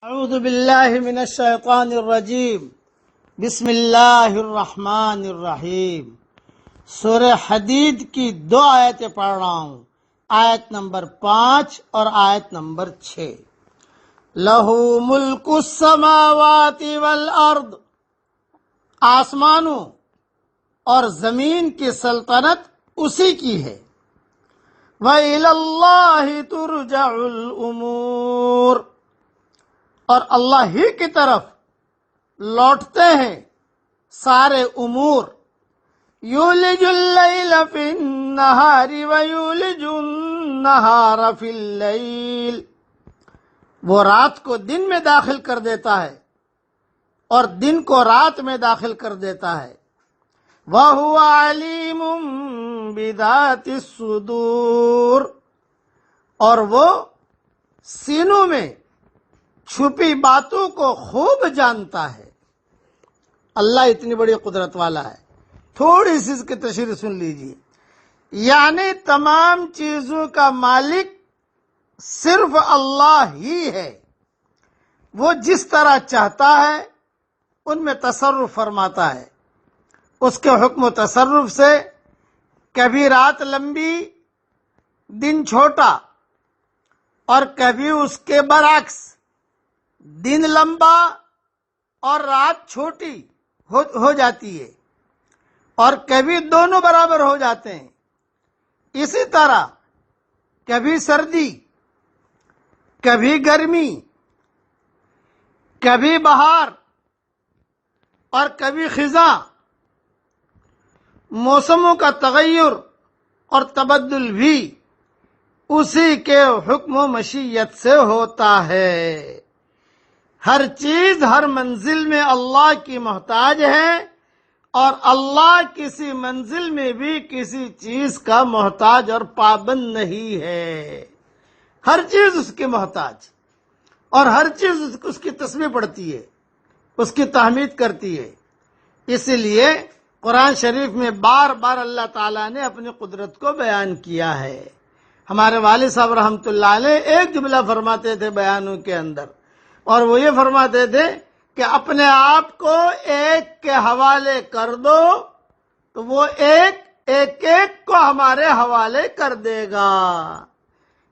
اعوذ باللہ من الشیطان الرجیم بسم اللہ الرحمن الرحیم۔ سورہ حدید کی 2 آیتیں پڑھ رہا ہوں، آیت نمبر 5 اور آیت نمبر 6۔ لہو ملک السماوات والارض، آسمانوں اور زمین کی سلطنت اسی کی ہے۔ وَإِلَى اللَّهِ تُرْجَعُ الْأُمُورُ، اور اللہ ہی کی طرف لوٹتے ہیں سارے امور۔ یولج اللیل فی النہار ویولج النہار فی اللیل، وہ رات کو دن میں داخل کر دیتا ہے اور دن کو رات میں داخل کر دیتا ہے۔ وَهُوَ عَلِيمٌ بِذَاتِ الصُّدُورِ، اور وہ سینوں میں چھپی باتوں کو خوب جانتا ہے۔ اللہ اتنی بڑی قدرت والا ہے۔ تھوڑی سی اس کی تشریح سن لیجیے، یعنی تمام چیزوں کا مالک صرف اللہ ہی ہے۔ وہ جس طرح چاہتا ہے ان میں تصرف فرماتا ہے۔ اس کے حکم و تصرف سے کبھی رات لمبی دن چھوٹا، اور کبھی اس کے برعکس دن لمبا اور رات چھوٹی ہو جاتی ہے، اور کبھی دونوں برابر ہو جاتے ہیں۔ اسی طرح کبھی سردی، کبھی گرمی، کبھی بہار اور کبھی خزاں، موسموں کا تغیر اور تبدل بھی اسی کے حکم و مشیت سے ہوتا ہے۔ ہر چیز ہر منزل میں اللہ کی محتاج ہے، اور اللہ کسی منزل میں بھی کسی چیز کا محتاج اور پابند نہیں ہے۔ ہر چیز اس کی محتاج، اور ہر چیز اس کی تسبیح پڑھتی ہے، اس کی تحمید کرتی ہے۔ اسی لیے قرآن شریف میں بار بار اللہ تعالیٰ نے اپنی قدرت کو بیان کیا ہے۔ ہمارے والد صاحب رحمۃ اللہ علیہ ایک جملہ فرماتے تھے بیانوں کے اندر، اور وہ یہ فرماتے تھے کہ اپنے آپ کو ایک کے حوالے کر دو تو وہ ایک کو ہمارے حوالے کر دے گا۔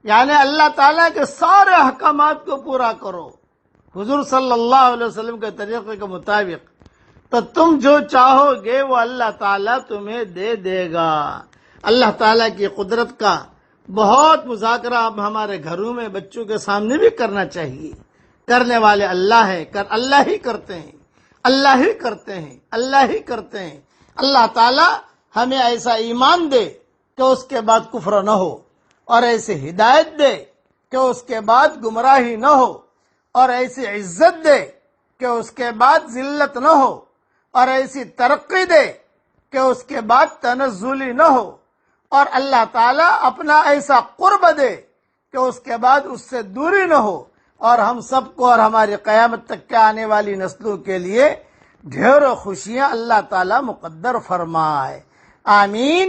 یعنی اللہ تعالیٰ کے سارے احکامات کو پورا کرو حضور صلی اللہ علیہ وسلم کے طریقے کے مطابق، تو تم جو چاہو گے وہ اللہ تعالیٰ تمہیں دے دے گا۔ اللہ تعالیٰ کی قدرت کا بہت مذاکرہ اب ہمارے گھروں میں بچوں کے سامنے بھی کرنا چاہیے۔ کرنے والے اللہ ہیں، اللہ ہی کرتے ہیں، اللہ ہی کرتے ہیں، اللہ ہی کرتے ہیں۔ اللہ تعالیٰ ہمیں ایسا ایمان دے کہ اس کے بعد کفر نہ ہو، اور ایسی ہدایت دے کہ اس کے بعد گمراہی نہ ہو، اور ایسی عزت دے کہ اس کے بعد ذلت نہ ہو، اور ایسی ترقی دے کہ اس کے بعد تنزلی نہ ہو، اور اللہ تعالیٰ اپنا ایسا قرب دے کہ اس کے بعد اس سے دوری نہ ہو، اور ہم سب کو اور ہماری قیامت تک کے آنے والی نسلوں کے لیے ڈھیروں خوشیاں اللہ تعالیٰ مقدر فرمائے۔ آمین۔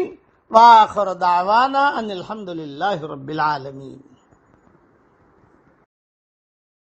وآخر دعوانا ان الحمد للہ رب العالمین۔